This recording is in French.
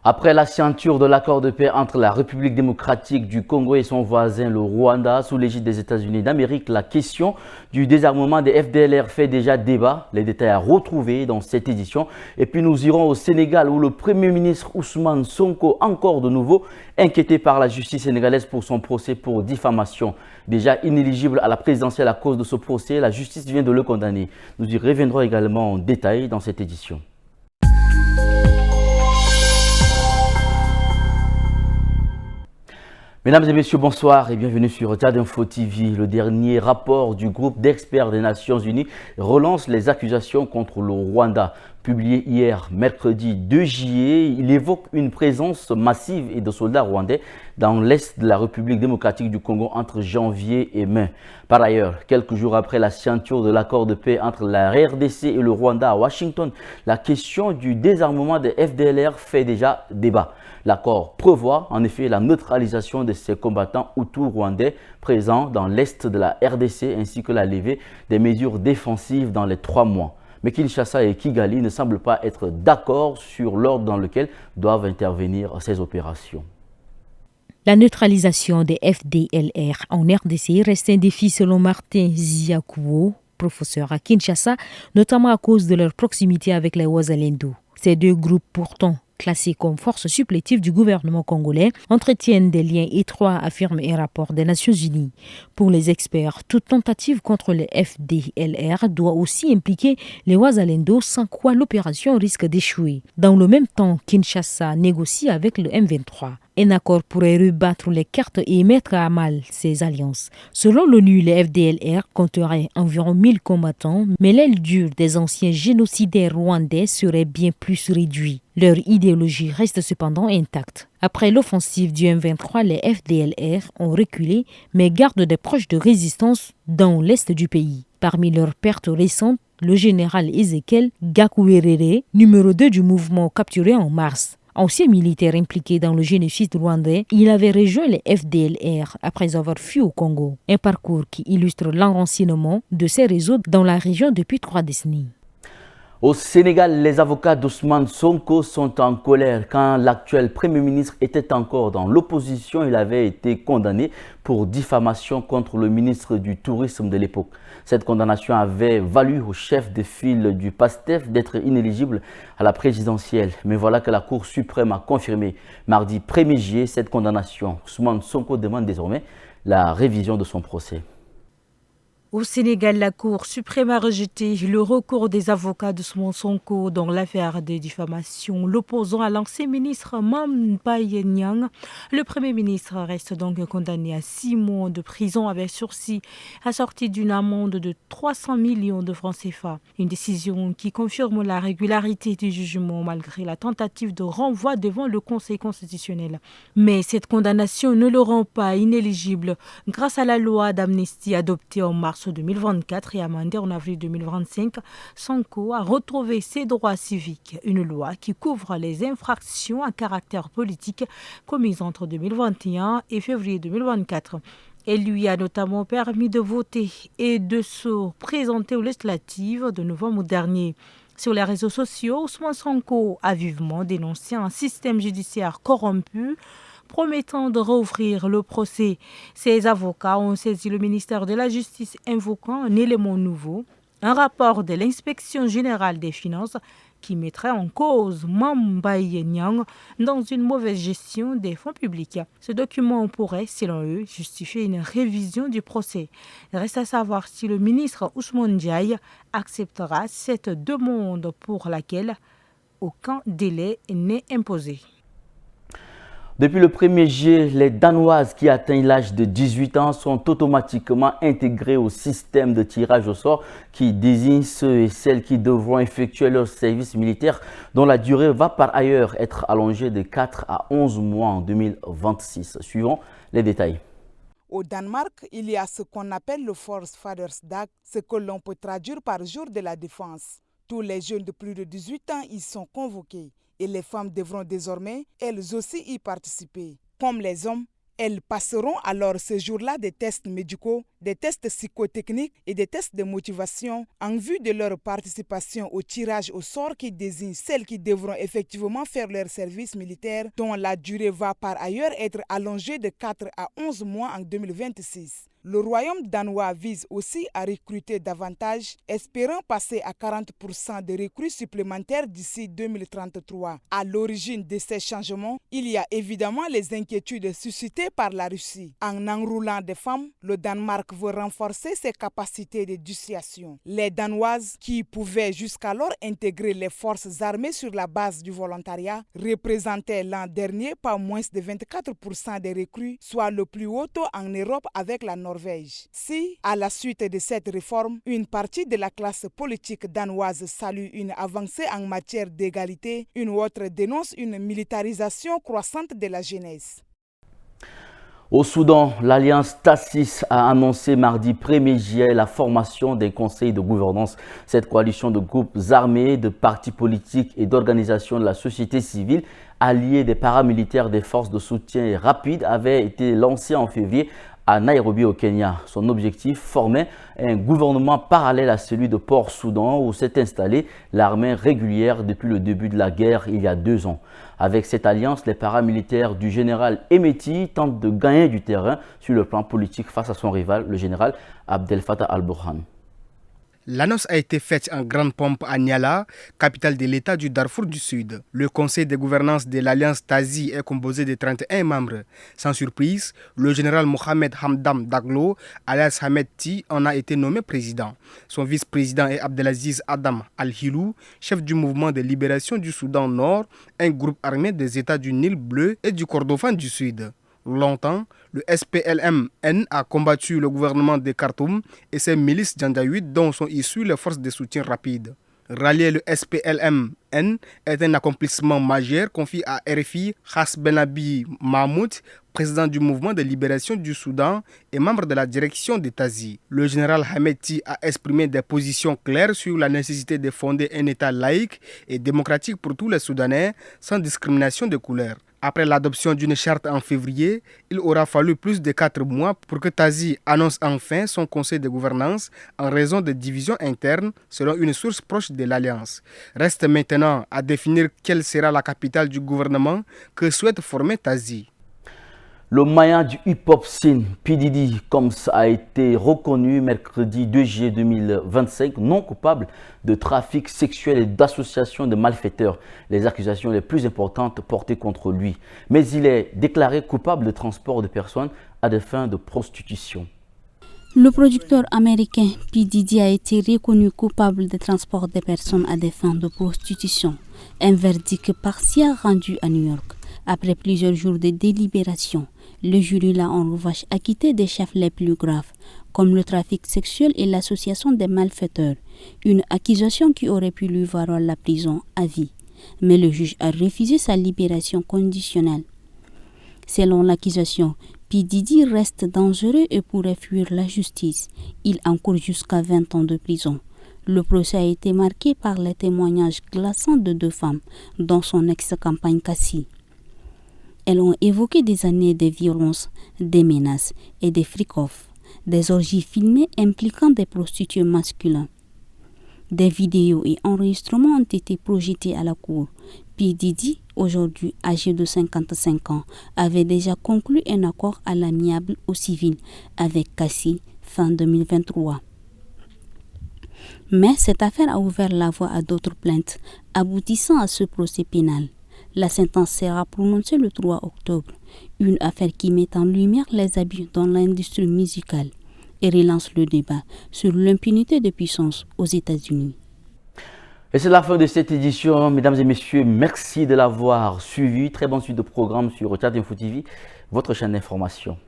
Après la signature de l'accord de paix entre la République démocratique du Congo et son voisin, le Rwanda, sous l'égide des États-Unis d'Amérique, la question du désarmement des FDLR fait déjà débat. Les détails à retrouver dans cette édition. Et puis nous irons au Sénégal où le Premier ministre Ousmane Sonko, encore de nouveau, inquiété par la justice sénégalaise pour son procès pour diffamation. Déjà inéligible à la présidentielle à cause de ce procès, la justice vient de le condamner. Nous y reviendrons également en détail dans cette édition. Mesdames et messieurs, bonsoir et bienvenue sur Tad Info TV. Le dernier rapport du groupe d'experts des Nations Unies relance les accusations contre le Rwanda. Publié hier, mercredi 2 juillet, il évoque une présence massive et de soldats rwandais dans l'est de la République démocratique du Congo entre janvier et mai. Par ailleurs, quelques jours après la signature de l'accord de paix entre la RDC et le Rwanda à Washington, la question du désarmement des FDLR fait déjà débat. L'accord prévoit en effet la neutralisation de ces combattants hutus rwandais présents dans l'est de la RDC ainsi que la levée des mesures défensives dans les 3 mois. Mais Kinshasa et Kigali ne semblent pas être d'accord sur l'ordre dans lequel doivent intervenir ces opérations. La neutralisation des FDLR en RDC reste un défi selon Martin Ziakuo, professeur à Kinshasa, notamment à cause de leur proximité avec les Wazalendo. Ces deux groupes pourtant classés comme forces supplétives du gouvernement congolais, entretiennent des liens étroits, affirme un rapport des Nations Unies. Pour les experts, toute tentative contre les FDLR doit aussi impliquer les Wazalendo, sans quoi l'opération risque d'échouer. Dans le même temps, Kinshasa négocie avec le M23. Un accord pourrait rebattre les cartes et mettre à mal ces alliances. Selon l'ONU, les FDLR compteraient environ 1000 combattants, mais l'aile dure des anciens génocidaires rwandais serait bien plus réduite. Leur idéologie reste cependant intacte. Après l'offensive du M23, les FDLR ont reculé, mais gardent des proches de résistance dans l'est du pays. Parmi leurs pertes récentes, le général Ezekiel Gakouerere, numéro 2 du mouvement capturé en mars. Ancien militaire impliqué dans le génocide rwandais, il avait rejoint les FDLR après avoir fui au Congo. Un parcours qui illustre l'enracinement de ces réseaux dans la région depuis 3 décennies. Au Sénégal, les avocats d'Ousmane Sonko sont en colère. Quand l'actuel Premier ministre était encore dans l'opposition, il avait été condamné pour diffamation contre le ministre du Tourisme de l'époque. Cette condamnation avait valu au chef de file du PASTEF d'être inéligible à la présidentielle. Mais voilà que la Cour suprême a confirmé mardi 1er juillet cette condamnation. Ousmane Sonko demande désormais la révision de son procès. Au Sénégal, la Cour suprême a rejeté le recours des avocats d'Ousmane Sonko dans l'affaire de diffamation l'opposant à l'ancien ministre Mame Mbaye Niang. Le Premier ministre reste donc condamné à 6 mois de prison avec sursis, assorti d'une amende de 300 millions de francs CFA. Une décision qui confirme la régularité du jugement malgré la tentative de renvoi devant le Conseil constitutionnel. Mais cette condamnation ne le rend pas inéligible grâce à la loi d'amnistie adoptée en mars 2024 et amendée en avril 2025, Sonko a retrouvé ses droits civiques, une loi qui couvre les infractions à caractère politique commises entre 2021 et février 2024. Elle lui a notamment permis de voter et de se présenter aux législatives de novembre dernier. Sur les réseaux sociaux, Ousmane Sonko a vivement dénoncé un système judiciaire corrompu, promettant de rouvrir le procès. Ses avocats ont saisi le ministère de la Justice invoquant un élément nouveau, un rapport de l'inspection générale des finances qui mettrait en cause Mame Mbaye Niang dans une mauvaise gestion des fonds publics. Ce document pourrait, selon eux, justifier une révision du procès. Il reste à savoir si le ministre Ousmane Diaye acceptera cette demande pour laquelle aucun délai n'est imposé. Depuis le 1er juillet, les Danoises qui atteignent l'âge de 18 ans sont automatiquement intégrées au système de tirage au sort qui désigne ceux et celles qui devront effectuer leur service militaire dont la durée va par ailleurs être allongée de 4 à 11 mois en 2026. Suivons les détails. Au Danemark, il y a ce qu'on appelle le Force Fathers Dag, ce que l'on peut traduire par jour de la défense. Tous les jeunes de plus de 18 ans y sont convoqués. Et les femmes devront désormais, elles aussi, y participer. Comme les hommes, Elles passeront alors ce jour-là des tests médicaux, des tests psychotechniques et des tests de motivation en vue de leur participation au tirage au sort qui désigne celles qui devront effectivement faire leur service militaire, dont la durée va par ailleurs être allongée de 4 à 11 mois en 2026. Le royaume danois vise aussi à recruter davantage, espérant passer à 40% de recrues supplémentaires d'ici 2033. À l'origine de ces changements, il y a évidemment les inquiétudes suscitées par la Russie. En enrôlant des femmes, le Danemark veut renforcer ses capacités de dissuasion. Les Danoises, qui pouvaient jusqu'alors intégrer les forces armées sur la base du volontariat, représentaient l'an dernier pas moins de 24% des recrues, soit le plus haut taux en Europe avec la Norvège. Si, à la suite de cette réforme, une partie de la classe politique danoise salue une avancée en matière d'égalité, une autre dénonce une militarisation croissante de la jeunesse. Au Soudan, l'Alliance Tassis a annoncé mardi 1er juillet la formation des conseils de gouvernance. Cette coalition de groupes armés, de partis politiques et d'organisations de la société civile alliés des paramilitaires des forces de soutien rapide avait été lancée en février à Nairobi au Kenya. Son objectif, former un gouvernement parallèle à celui de Port-Soudan où s'est installée l'armée régulière depuis le début de la guerre il y a 2 ans. Avec cette alliance, les paramilitaires du général Hemeti tentent de gagner du terrain sur le plan politique face à son rival, le général Abdel Fattah al-Burhan. L'annonce a été faite en grande pompe à Niala, capitale de l'État du Darfour du Sud. Le conseil de gouvernance de l'Alliance Tazi est composé de 31 membres. Sans surprise, le général Mohamed Hamdam Daglo, alias Hameti, en a été nommé président. Son vice-président est Abdelaziz Adam Al-Hilou, chef du mouvement de libération du Soudan Nord, un groupe armé des États du Nil bleu et du Kordofan du Sud. Longtemps, le SPLM-N a combattu le gouvernement de Khartoum et ses milices janjaouides dont sont issues les forces de soutien rapide. Rallier le SPLM-N est un accomplissement majeur confié à RFI Khas Benabi Mahmoud, président du mouvement de libération du Soudan et membre de la direction de Tazi. Le général Hameti a exprimé des positions claires sur la nécessité de fonder un État laïque et démocratique pour tous les Soudanais sans discrimination de couleur. Après l'adoption d'une charte en février, il aura fallu plus de 4 mois pour que Tazi annonce enfin son conseil de gouvernance en raison de divisions internes, selon une source proche de l'Alliance. Reste maintenant à définir quelle sera la capitale du gouvernement que souhaite former Tazi. Le maillon du hip-hop scene, P. Diddy Combs, a été reconnu mercredi 2 juillet 2025 non coupable de trafic sexuel et d'association de malfaiteurs, les accusations les plus importantes portées contre lui. Mais il est déclaré coupable de transport de personnes à des fins de prostitution. Le producteur américain P. Diddy a été reconnu coupable de transport de personnes à des fins de prostitution. Un verdict partiel rendu à New York. Après plusieurs jours de délibération, le jury l'a en revanche acquitté des chefs les plus graves, comme le trafic sexuel et l'association des malfaiteurs, une accusation qui aurait pu lui valoir la prison à vie. Mais le juge a refusé sa libération conditionnelle. Selon l'accusation, P. Diddy reste dangereux et pourrait fuir la justice. Il encourt jusqu'à 20 ans de prison. Le procès a été marqué par les témoignages glaçants de 2 femmes, dont son ex-compagne Cassie. Elles ont évoqué des années de violence, des menaces et des freak-offs, des orgies filmées impliquant des prostituées masculins. Des vidéos et enregistrements ont été projetés à la cour. P. Diddy, aujourd'hui âgé de 55 ans, avait déjà conclu un accord à l'amiable au civil avec Cassie fin 2023. Mais cette affaire a ouvert la voie à d'autres plaintes, aboutissant à ce procès pénal. La sentence sera prononcée le 3 octobre, une affaire qui met en lumière les abus dans l'industrie musicale et relance le débat sur l'impunité de puissance aux États-Unis. Et c'est la fin de cette édition, mesdames et messieurs. Merci de l'avoir suivi. Très bonne suite de programme sur Tchad Info TV, votre chaîne d'information.